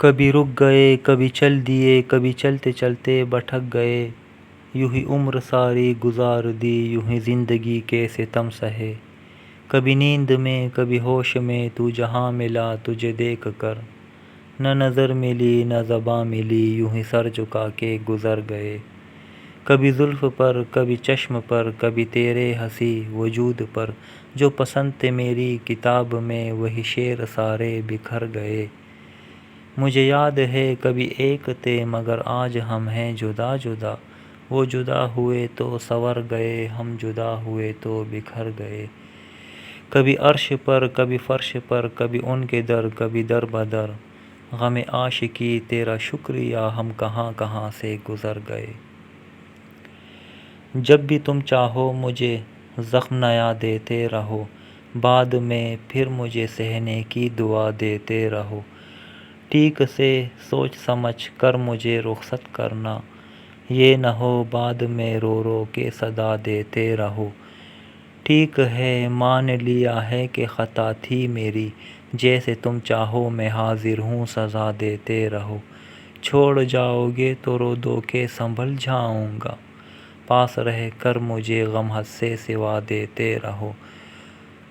کبھی رک گئے کبھی چل دیے، کبھی چلتے چلتے بھٹک گئے، یوں ہی عمر ساری گزار دی، یوں ہی زندگی کے ستم سہے۔ کبھی نیند میں کبھی ہوش میں تو جہاں ملا تجھے دیکھ کر، نہ نظر ملی نہ زباں ملی، یوں ہی سر جھکا کے گزر گئے۔ کبھی زلف پر کبھی چشم پر، کبھی تیرے ہنسی وجود پر، جو پسند تھے میری کتاب میں وہی شعر سارے بکھر گئے۔ مجھے یاد ہے کبھی ایک تھے مگر آج ہم ہیں جدا جدا، وہ جدا ہوئے تو سنور گئے، ہم جدا ہوئے تو بکھر گئے۔ کبھی عرش پر کبھی فرش پر، کبھی ان کے در کبھی در بدر، غم عاشقی تیرا شکریہ ہم کہاں کہاں سے گزر گئے۔ جب بھی تم چاہو مجھے زخم نیا دیتے رہو، بعد میں پھر مجھے سہنے کی دعا دیتے رہو۔ ٹھیک سے سوچ سمجھ کر مجھے رخصت کرنا، یہ نہ ہو بعد میں رو رو کے صدا دیتے رہو۔ ٹھیک ہے مان لیا ہے کہ خطا تھی میری، جیسے تم چاہو میں حاضر ہوں سزا دیتے رہو۔ چھوڑ جاؤ گے تو رو دو کے سنبھل جاؤں گا، پاس رہ کر مجھے غم حد سے سوا دیتے رہو۔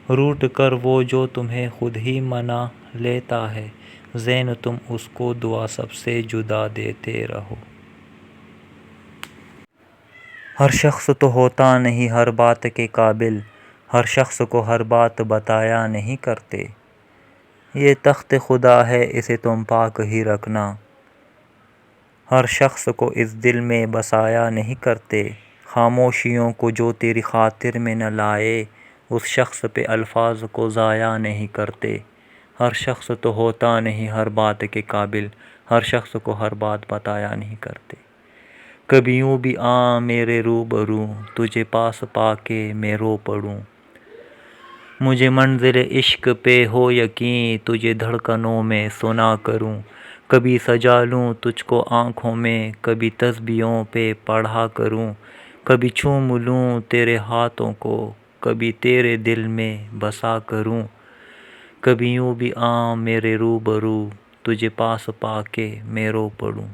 روٹھ کر وہ جو تمہیں خود ہی منا لیتا ہے، زین تم اس کو دعا سب سے جدا دیتے رہو۔ ہر شخص تو ہوتا نہیں ہر بات کے قابل، ہر شخص کو ہر بات بتایا نہیں کرتے۔ یہ تخت خدا ہے اسے تم پاک ہی رکھنا، ہر شخص کو اس دل میں بسایا نہیں کرتے۔ خاموشیوں کو جو تیری خاطر میں نہ لائے، اس شخص پہ الفاظ کو ضائع نہیں کرتے۔ ہر شخص تو ہوتا نہیں ہر بات کے قابل، ہر شخص کو ہر بات بتایا نہیں کرتے۔ کبھی یوں بھی آ میرے روبرو، تجھے پاس پا کے میں رو پڑوں۔ مجھے منظر عشق پہ ہو یقین، تجھے دھڑکنوں میں سنا کروں۔ کبھی سجا لوں تجھ کو آنکھوں میں، کبھی تسبیحوں پہ پڑھا کروں۔ کبھی چوم لوں تیرے ہاتھوں کو، کبھی تیرے دل میں بسا کروں۔ کبھی یوں بھی آ میرے روبرو، تجھے پاس پا کے میں رو پڑوں۔